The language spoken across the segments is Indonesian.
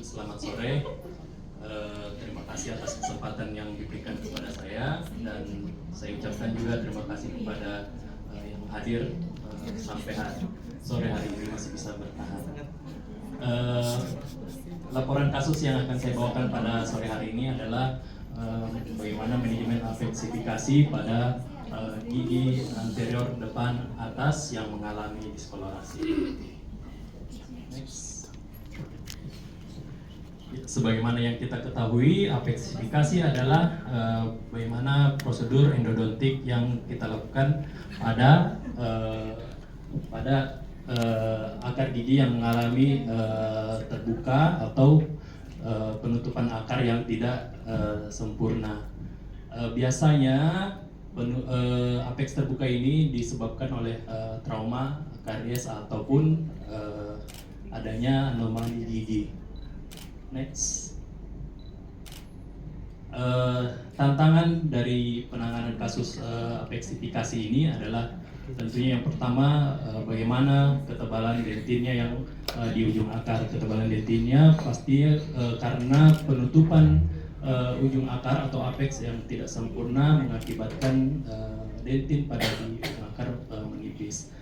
selamat sore. Terima kasih atas kesempatan yang diberikan kepada saya, dan saya ucapkan juga terima kasih kepada yang hadir sampai sore hari ini masih bisa bertahan. Laporan kasus yang akan saya bawakan pada sore hari ini adalah bagaimana manajemen afeksifikasi pada gigi anterior depan atas yang mengalami diskolorasi. Next. Sebagaimana yang kita ketahui, afeksifikasi adalah bagaimana prosedur endodontik yang kita lakukan pada akar gigi yang mengalami terbuka atau penutupan akar yang tidak sempurna. Biasanya apeks terbuka ini disebabkan oleh trauma, karies ataupun adanya anomali gigi. Next. Tantangan dari penanganan kasus afeksifikasi ini adalah tentunya yang pertama, bagaimana ketebalan dentinnya yang di ujung akar. Ketebalan dentinnya pasti karena penutupan ujung akar atau apeks yang tidak sempurna mengakibatkan dentin pada di ujung akar menipis.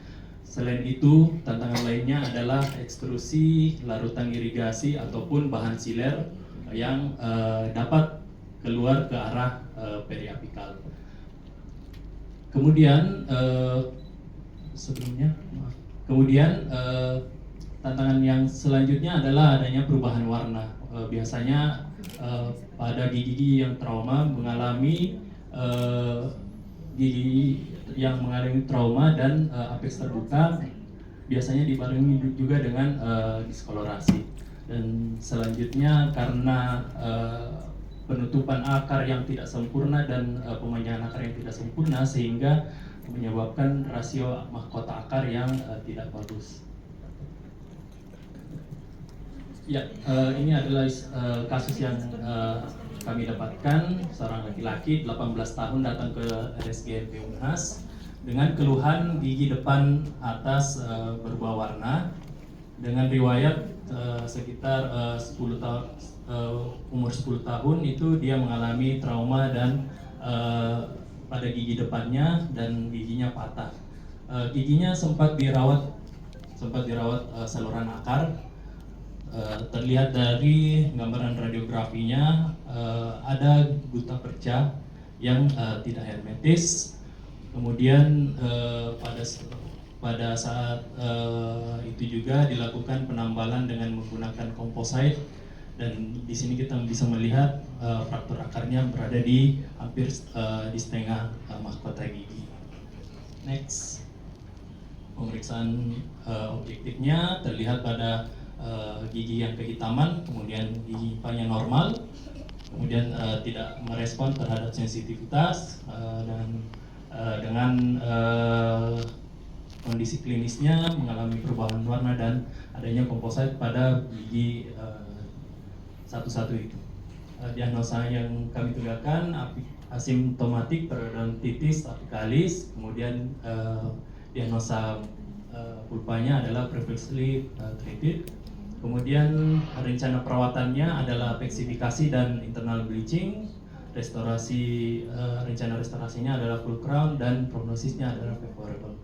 Selain itu, tantangan lainnya adalah ekstrusi, larutan irigasi ataupun bahan siler yang dapat keluar ke arah periapikal. Kemudian tantangan yang selanjutnya adalah adanya perubahan warna. Biasanya pada gigi yang trauma mengalami gigi yang mengalami trauma dan apeks terbuka biasanya dibarengi juga dengan diskolorasi. Dan selanjutnya karena penutupan akar yang tidak sempurna dan pemanjangan akar yang tidak sempurna sehingga menyebabkan rasio mahkota akar yang tidak bagus. Ya, ini adalah kasus yang kami dapatkan. Seorang laki-laki 18 tahun datang ke RSGMP Unhas dengan keluhan gigi depan atas berubah warna dengan riwayat sekitar 10 tahun, umur 10 tahun itu dia mengalami trauma dan pada gigi depannya dan giginya patah. Giginya sempat dirawat saluran akar. Terlihat dari gambaran radiografinya ada guta perca yang tidak hermetis. Kemudian pada saat itu juga dilakukan penambalan dengan menggunakan komposit, dan di sini kita bisa melihat fraktur akarnya berada di hampir di setengah mahkota gigi. Next. Pemeriksaan objektifnya terlihat pada gigi yang kehitaman, kemudian gigi impanya normal, kemudian tidak merespon terhadap sensitivitas, dan dengan kondisi klinisnya mengalami perubahan warna dan adanya komposit pada gigi satu-satu itu. Diagnosa yang kami tegakkan asimptomatik periodontitis apikalis, kemudian diagnosa pulpanya adalah previously treated. Kemudian rencana perawatannya adalah afeksifikasi dan internal bleaching. Rencana restorasinya adalah full crown dan prognosisnya adalah favorable.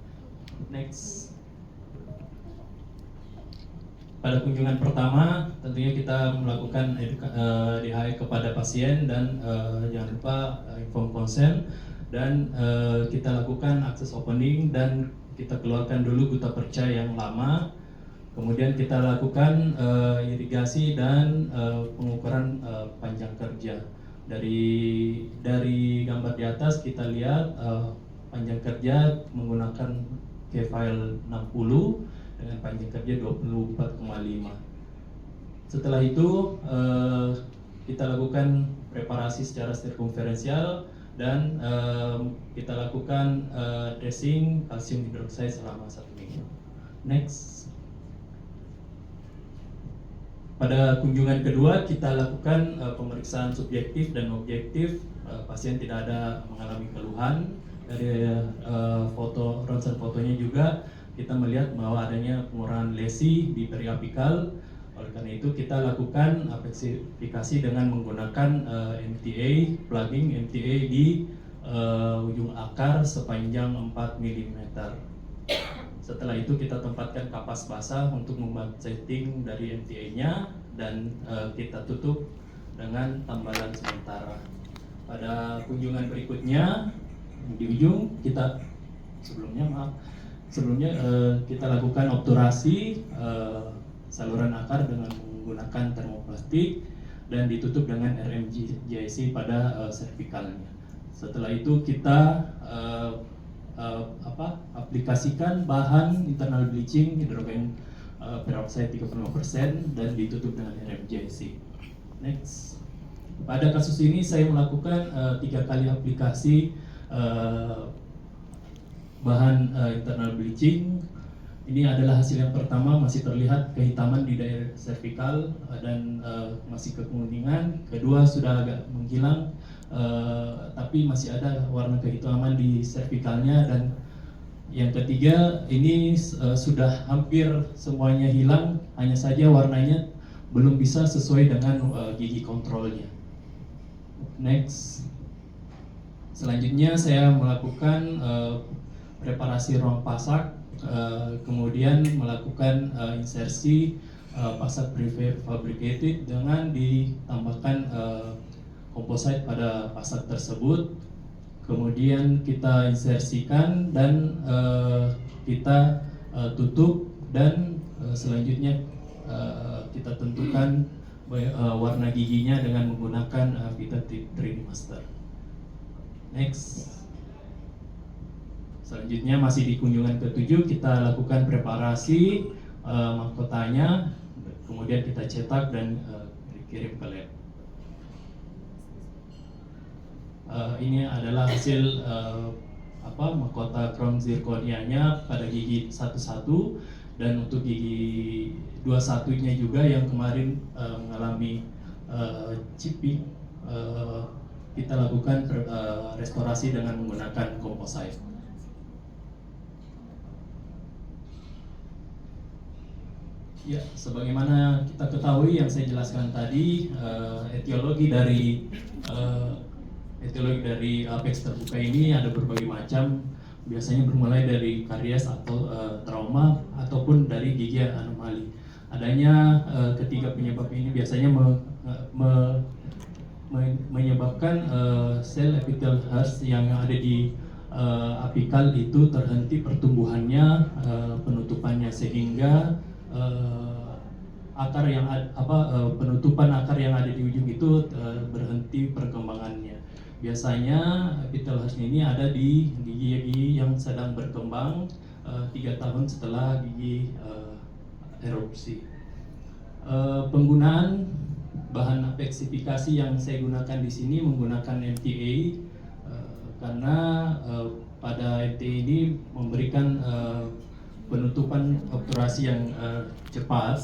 Next. Pada kunjungan pertama tentunya kita melakukan DHE kepada pasien dan jangan lupa inform consent, dan kita lakukan akses opening dan kita keluarkan dulu guta perca yang lama. Kemudian kita lakukan irigasi dan pengukuran panjang kerja. Dari gambar di atas kita lihat panjang kerja menggunakan K-file 60 dengan panjang kerja 24,5. Setelah itu kita lakukan preparasi secara sirkumferensial dan kita lakukan dressing kalsium hidroksida selama 1 minggu. Next. Pada kunjungan kedua kita lakukan pemeriksaan subjektif dan objektif. Pasien tidak ada mengalami keluhan. Dari ronsen fotonya juga kita melihat bahwa adanya pengurangan lesi di periapikal, Oleh karena itu kita lakukan apeksifikasi dengan menggunakan MTA, plugging MTA di ujung akar sepanjang 4 mm. Setelah itu kita tempatkan kapas basah untuk membuat setting dari MTA-nya dan kita tutup dengan tambalan sementara. Pada kunjungan berikutnya di ujung sebelumnya kita lakukan obturasi saluran akar dengan menggunakan termoplastik dan ditutup dengan RMJC pada cervicalnya. Setelah itu kita aplikasikan bahan internal bleaching hidrogen peroxide 35% dan ditutup dengan RMJC. Next. Pada kasus ini saya melakukan 3 kali aplikasi bahan internal bleaching. Ini adalah hasil yang pertama, masih terlihat kehitaman di daerah cervical dan masih kekuningan. Kedua sudah agak menghilang, tapi masih ada warna kehitaman di cervicalnya. Dan yang ketiga ini sudah hampir semuanya hilang, hanya saja warnanya belum bisa sesuai dengan gigi kontrolnya. Next. Selanjutnya saya melakukan preparasi ruang pasak, kemudian melakukan insersi pasak prefabricated dengan ditambahkan komposit pada pasak tersebut. Kemudian kita insersikan dan kita tutup dan selanjutnya kita tentukan warna giginya dengan menggunakan Vita 3D Master. Next. Selanjutnya masih di kunjungan ke-7 kita lakukan preparasi mahkotanya, kemudian kita cetak dan dikirim ke lab. Ini adalah hasil mahkota crown zirconianya pada gigi 11 dan untuk gigi 21-nya juga yang kemarin mengalami chipping, kita lakukan restorasi dengan menggunakan komposit. Ya, sebagaimana kita ketahui yang saya jelaskan tadi, etiologi dari apex terbuka ini ada berbagai macam. Biasanya bermulai dari karies atau trauma ataupun dari gigi anomali. Adanya ketiga penyebab ini biasanya menyebabkan sel epithelial hairs yang ada di apikal itu terhenti pertumbuhannya, penutupannya, sehingga penutupan akar yang ada di ujung itu berhenti perkembangannya. Biasanya epithelial hairs ini ada di gigi yang sedang berkembang 3 tahun setelah gigi erupsi. Penggunaan bahan apeksifikasi yang saya gunakan di sini menggunakan MTA karena pada MTA ini memberikan penutupan obturasi yang cepat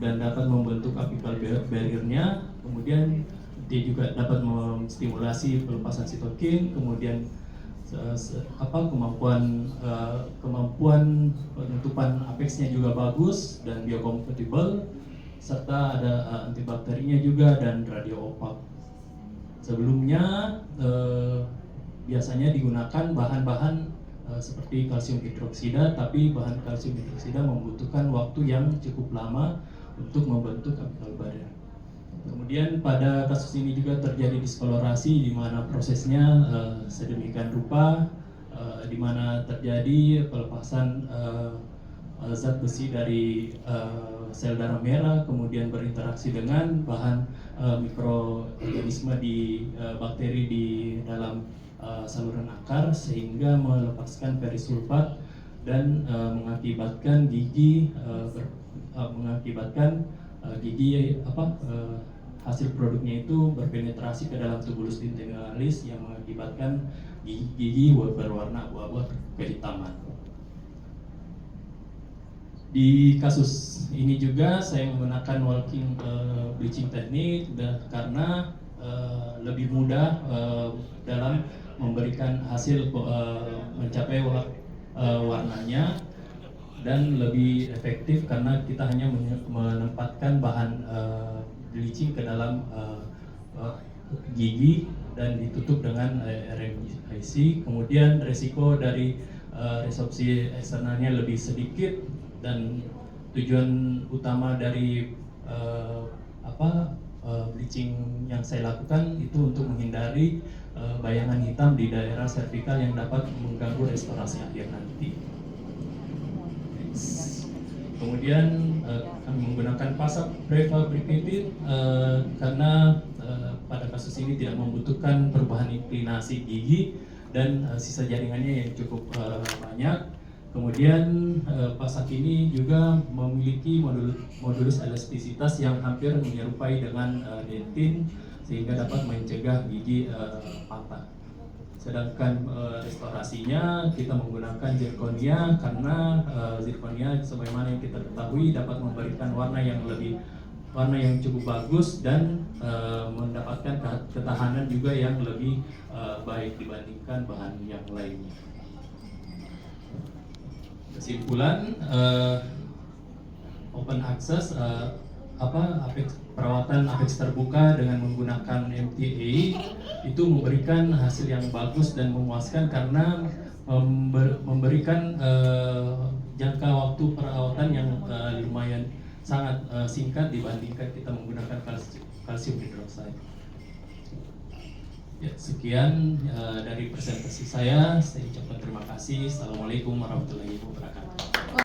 dan dapat membentuk apical barrier-nya. Kemudian dia juga dapat menstimulasi pelepasan sitokin, kemudian kemampuan penutupan apexnya juga bagus dan biocompatible, serta ada antibakterinya juga dan radio opak. Sebelumnya biasanya digunakan bahan-bahan seperti kalsium hidroksida, tapi bahan kalsium hidroksida membutuhkan waktu yang cukup lama untuk membentuk apical barrier. Kemudian pada kasus ini juga terjadi diskolorasi, di mana prosesnya sedemikian rupa, di mana terjadi pelepasan zat besi dari sel darah merah, kemudian berinteraksi dengan bahan mikroorganisme di bakteri di dalam saluran akar, sehingga melepaskan perisulfat dan mengakibatkan gigi hasil produknya itu berpenetrasi ke dalam tubulus intestinalis yang mengakibatkan gigi berwarna abu-abu kehitaman. Di kasus ini juga saya menggunakan walking bleaching teknik karena lebih mudah dalam memberikan hasil mencapai warnanya, dan lebih efektif karena kita hanya menempatkan bahan bleaching ke dalam gigi dan ditutup dengan RMIC. Kemudian resiko dari resorpsi eksternalnya lebih sedikit, dan tujuan utama dari bleaching yang saya lakukan itu untuk menghindari bayangan hitam di daerah servikal yang dapat mengganggu restorasi akhir nanti. Kemudian kami menggunakan pasap prefabricated karena pada kasus ini tidak membutuhkan perubahan inklinasi gigi dan sisa jaringannya yang cukup banyak. Kemudian pasak ini juga memiliki modulus elastisitas yang hampir menyerupai dengan dentin sehingga dapat mencegah gigi patah. Sedangkan restorasinya kita menggunakan zirconia karena zirconia sebagaimana yang kita ketahui dapat memberikan warna yang cukup bagus dan mendapatkan ketahanan juga yang lebih baik dibandingkan bahan yang lainnya. Kesimpulan, open access perawatan apex terbuka dengan menggunakan MTA itu memberikan hasil yang bagus dan memuaskan karena memberikan jangka waktu perawatan yang lumayan sangat singkat dibandingkan kita menggunakan kalsium hidroksida. Ya, sekian dari presentasi saya ucapkan terima kasih. Assalamualaikum warahmatullahi wabarakatuh.